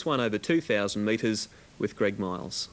one over 2,000 metres with Greg Miles.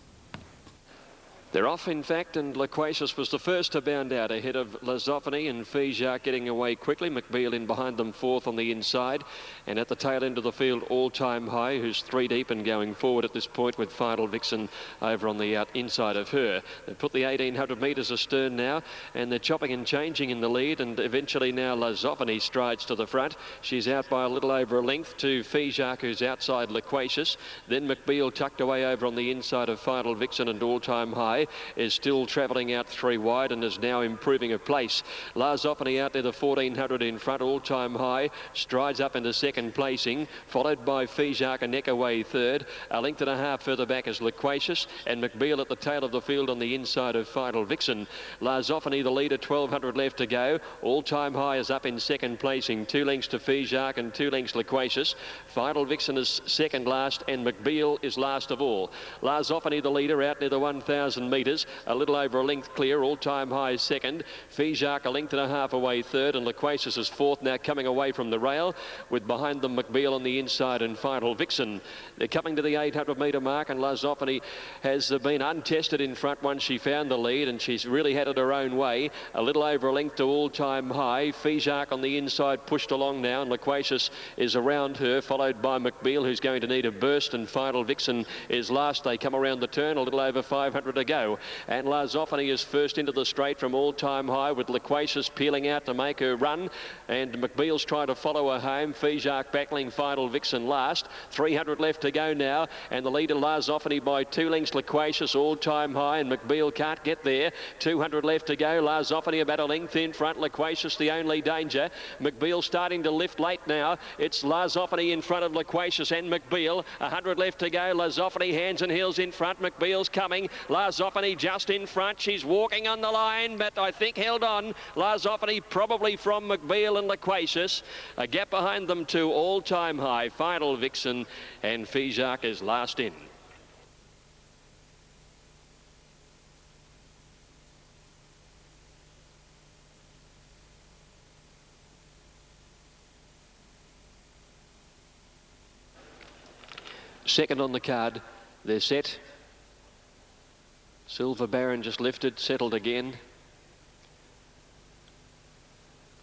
They're off, in fact, and Loquacious was the first to bound out ahead of Lazophony, and Fijac getting away quickly. McBeal in behind them, fourth on the inside. And at the tail end of the field, All Time High, who's three deep and going forward at this point with Final Vixen over on the inside of her. They've put the 1,800 metres astern now, and they're chopping and changing in the lead, and eventually now Lazophony strides to the front. She's out by a little over a length to Fijac, who's outside Loquacious. Then McBeal tucked away over on the inside of Final Vixen, and All Time High is still travelling out three wide and is now improving a place. Lazophony out there, the 1,400 in front. All Time High strides up into second placing, followed by Fijac a neck away third. A length and a half further back is Loquacious, and McBeal at the tail of the field on the inside of Final Vixen. Lazophony the leader, 1,200 left to go. All Time High is up in second placing, 2 lengths to Fijac and 2 lengths Loquacious. Final Vixen is second last, and McBeal is last of all. Lazophony the leader out near the 1,000 metres, a little over a length clear. All Time High is second. Fijac a length and a half away third, and Loquacious is fourth, now coming away from the rail, with behind them McBeal on the inside and Final Vixen. They're coming to the 800 metre mark, and Lazophony has been untested in front once she found the lead, and she's really had it her own way. A little over a length to All Time High. Fijac on the inside pushed along now, and Loquacious is around her, followed by McBeal, who's going to need a burst, and Final Vixen is last. They come around the turn, a little over 500 to go. And Lazophony is first into the straight from All Time High, with Loquacious peeling out to make her run, and McBeal's trying to follow her home. Fijac battling Final Vixen last. 300 left to go now, and the leader Lazophony by 2 lengths. Loquacious, All Time High, and McBeal can't get there. 200 left to go. Lazophony about a length in front. Loquacious the only danger. McBeal starting to lift late now. It's Lazophony in front of Loquacious and McBeal. 100 left to go. Lazophony hands and heels in front. McBeal's coming. Lazophony just in front. She's walking on the line, but I think held on. Lazophony probably from McBeal and Loquacious. A gap behind them to All Time High, Final Vixen, and Fijac is last in. Second on the card, they're set. Silver Baron just lifted, settled again.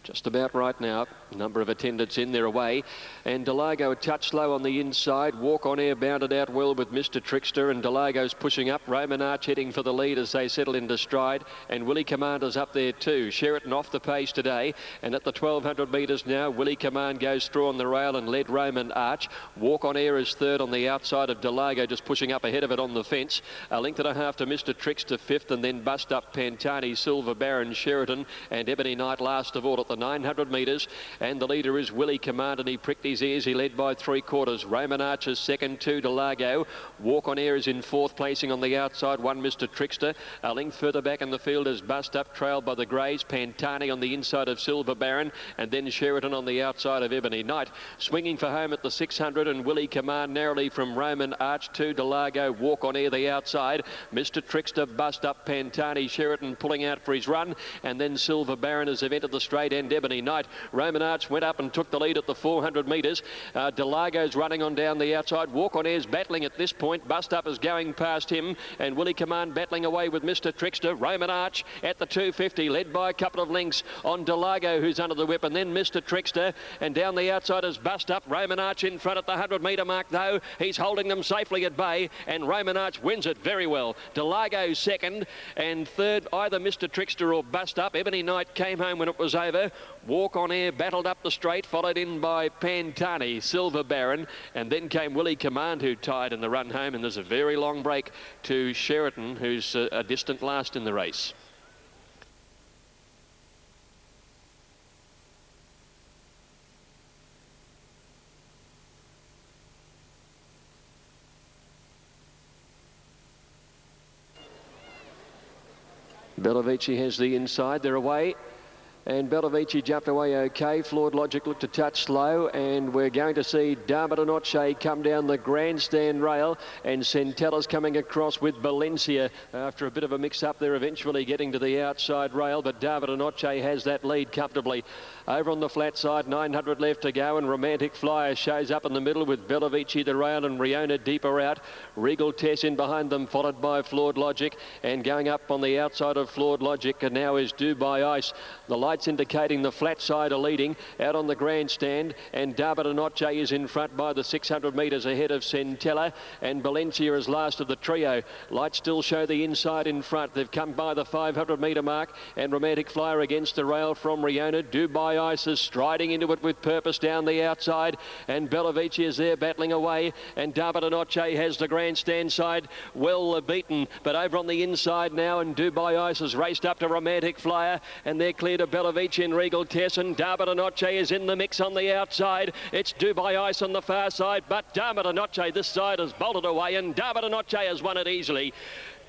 Just about right now. Number of attendants in, they're away. And Delago a touch slow on the inside. Walk on Air bounded out well with Mr. Trickster, and Delago's pushing up. Roman Arch heading for the lead as they settle into stride. And Willie Commander's up there too. Sheraton off the pace today. And at the 1,200 metres now, Willie Command goes through on the rail and led Roman Arch. Walk on Air is third on the outside of Delago, just pushing up ahead of it on the fence. A length and a half to Mr. Trickster fifth, and then bust up Pantani, Silver Baron, Sheraton, and Ebony Knight last of all at the 900 metres. And the leader is Willie Command, and he pricked his ears. He led by 3/4. Roman Arch is second, 2 Delago. Walk on Air is in fourth placing on the outside, 1 Mr. Trickster. A length further back in the field is Bust Up, trailed by the Greys. Pantani on the inside of Silver Baron, and then Sheraton on the outside of Ebony Knight. Swinging for home at the 600, and Willie Command narrowly from Roman Arch, 2 Delago. Walk on Air the outside. Mr. Trickster, Bust Up, Pantani, Sheraton pulling out for his run, and then Silver Baron as they've entered the straight end. Ebony Knight. Roman Arch went up and took the lead at the 400 metres. Delago's running on down the outside. Walk on Air's battling at this point. Bust Up is going past him, and Willie Command battling away with Mr. Trickster. Roman Arch at the 250, led by a couple of lengths on Delago, who's under the whip, and then Mr. Trickster, and down the outside is Bust Up. Roman Arch in front at the 100 metre mark, though. He's holding them safely at bay, and Roman Arch wins it very well. Delago second, and third either Mr. Trickster or Bust Up. Ebony Knight came home when it was over. Walk on Air battled up the straight, followed in by Pantani, Silver Baron, and then came Willie Command, who tied in the run home, and there's a very long break to Sheraton, who's a distant last in the race. Bellavici has the inside, they're away. And Bellavici jumped away okay. Flawed Logic looked a touch slow, and we're going to see Dama de Noche come down the grandstand rail, and Centella's coming across with Valencia after a bit of a mix-up there, eventually getting to the outside rail, but Dama de Noche has that lead comfortably. Over on the flat side, 900 left to go, and Romantic Flyer shows up in the middle with Bellavici the rail and Riona deeper out. Regal Tess in behind them, followed by Flawed Logic, and going up on the outside of Flawed Logic and now is Dubai Ice. The lights indicating the flat side are leading out on the grandstand, and Dama de Noche is in front by the 600 metres ahead of Centella, and Valencia is last of the trio. Lights still show the inside in front. They've come by the 500 metre mark, and Romantic Flyer against the rail from Riona. Dubai Ice is striding into it with purpose down the outside, and Bellavici is there battling away, and Dama de Noche has the grandstand side well beaten, but over on the inside now, and Dubai Ice has raced up to Romantic Flyer, and they're clear to Bellavici and Regal Tess, and Dama de Noche is in the mix on the outside. It's Dubai Ice on the far side, but Dama de Noche this side has bolted away, and Dama de Noche has won it easily.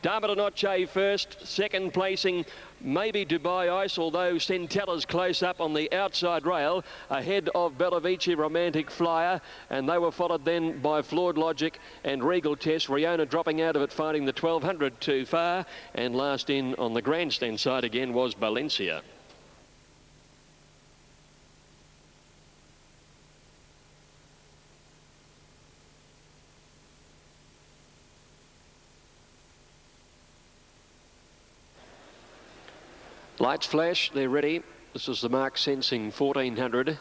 Dama de Noche first, second placing maybe Dubai Ice, although Centella's close up on the outside rail ahead of Bellavici, Romantic Flyer, and they were followed then by Flawed Logic and Regal Tess. Riona dropping out of it, finding the 1200 too far, and last in on the grandstand side again was Valencia. Lights flash, they're ready. This is the mark sensing 1400.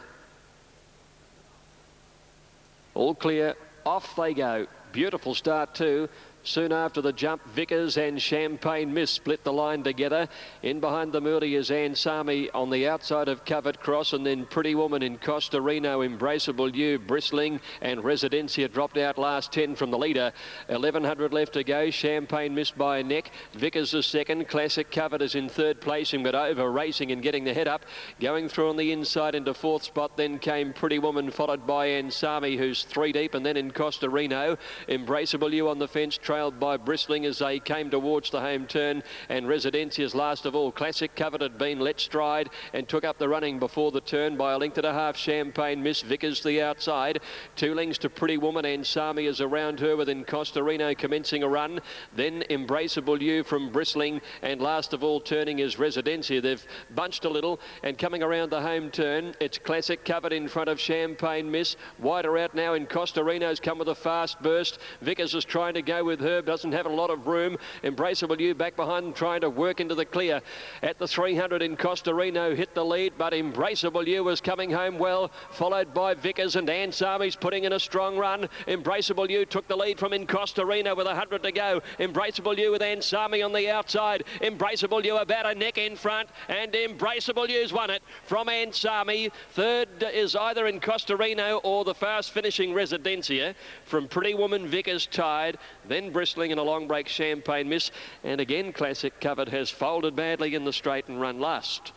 All clear, off they go. Beautiful start too. Soon after the jump, Vickers and Champagne Miss split the line together. In behind them early is Ansami on the outside of Covered Cross, and then Pretty Woman in Costa Reno, Embraceable You, Bristling, and Residencia dropped out last 10 from the leader. 1100 left to go. Champagne Miss by a neck. Vickers is second. Classic Covered is in third placing, but over racing and getting the head up. Going through on the inside into fourth spot, then came Pretty Woman, followed by Ansami, who's three deep, and then in Costa Reno. Embraceable You on the fence, trailed by Bristling as they came towards the home turn, and Residencia's last of all. Classic Covered had been let stride and took up the running before the turn by a length and a half. Champagne Miss, Vickers the outside. 2 lengths to Pretty Woman, and Sami is around her within Costa Reno commencing a run. Then Embraceable You from Bristling, and last of all turning is Residencia. They've bunched a little, and coming around the home turn, it's Classic Covered in front of Champagne Miss. Wider out now in Costa Reno's come with a fast burst. Vickers is trying to go with Herb, doesn't have a lot of room. Embraceable You back behind them, trying to work into the clear. At the 300 in Costa Reno hit the lead, but Embraceable You was coming home well, followed by Vickers, and Ansami's putting in a strong run. Embraceable You took the lead from in Costa Reno with 100 to go. Embraceable You with Ansami on the outside. Embraceable You about a neck in front, and Embraceable You's won it from Ansami. Third is either in Costa Reno or the fast finishing Residencia. From Pretty Woman, Vickers tied, then Bristling and a long break Champagne Miss, and again Classic Covered has folded badly in the straight and run last.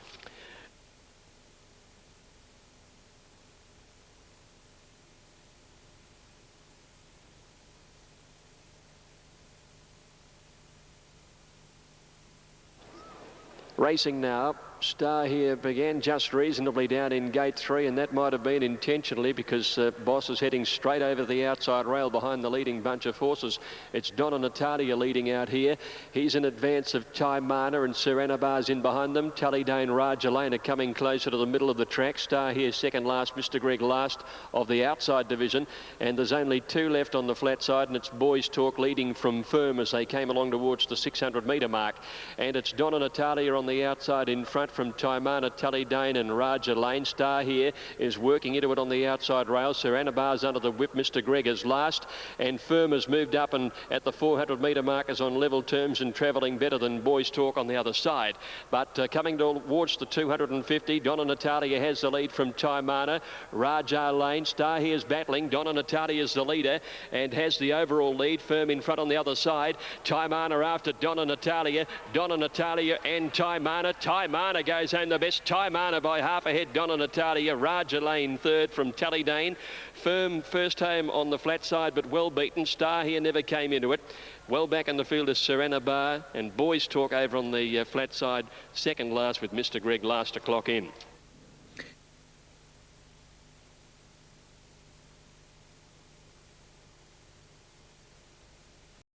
Racing now. Star here began just reasonably down in gate 3, and that might have been intentionally because Boss is heading straight over the outside rail behind the leading bunch of horses. It's Donna Natalia leading out here. He's in advance of Taimana, and Sir Anabar's in behind them. Tullydane, Rajalena coming closer to the middle of the track. Star here second last, Mr. Greg last of the outside division, and there's only 2 left on the flat side, and it's Boys Talk leading from firm as they came along towards the 600 metre mark. And it's Donna Natalia on the outside in front from Taimana, Tullydane and Raja Lane. Star here is working into it on the outside rail. Sir Anabar's under the whip. Mr. Greg is last, and Firm has moved up and at the 400 metre mark is on level terms and travelling better than Boys Talk on the other side. But coming towards the 250, Donna Natalia has the lead from Taimana. Raja Lane, Star here's battling. Donna Natalia is the leader and has the overall lead. Firm in front on the other side. Taimana after Donna Natalia. Donna Natalia and Taimana. Taimana Rider goes home the best. Taimana by half a head gone on Atadia. Raja Lane third from Tallydane. Firm first home on the flat side, but well beaten. Star here never came into it. Well back in the field is Serena Bar, and Boys Talk over on the flat side, second last with Mr. Greg last to clock in.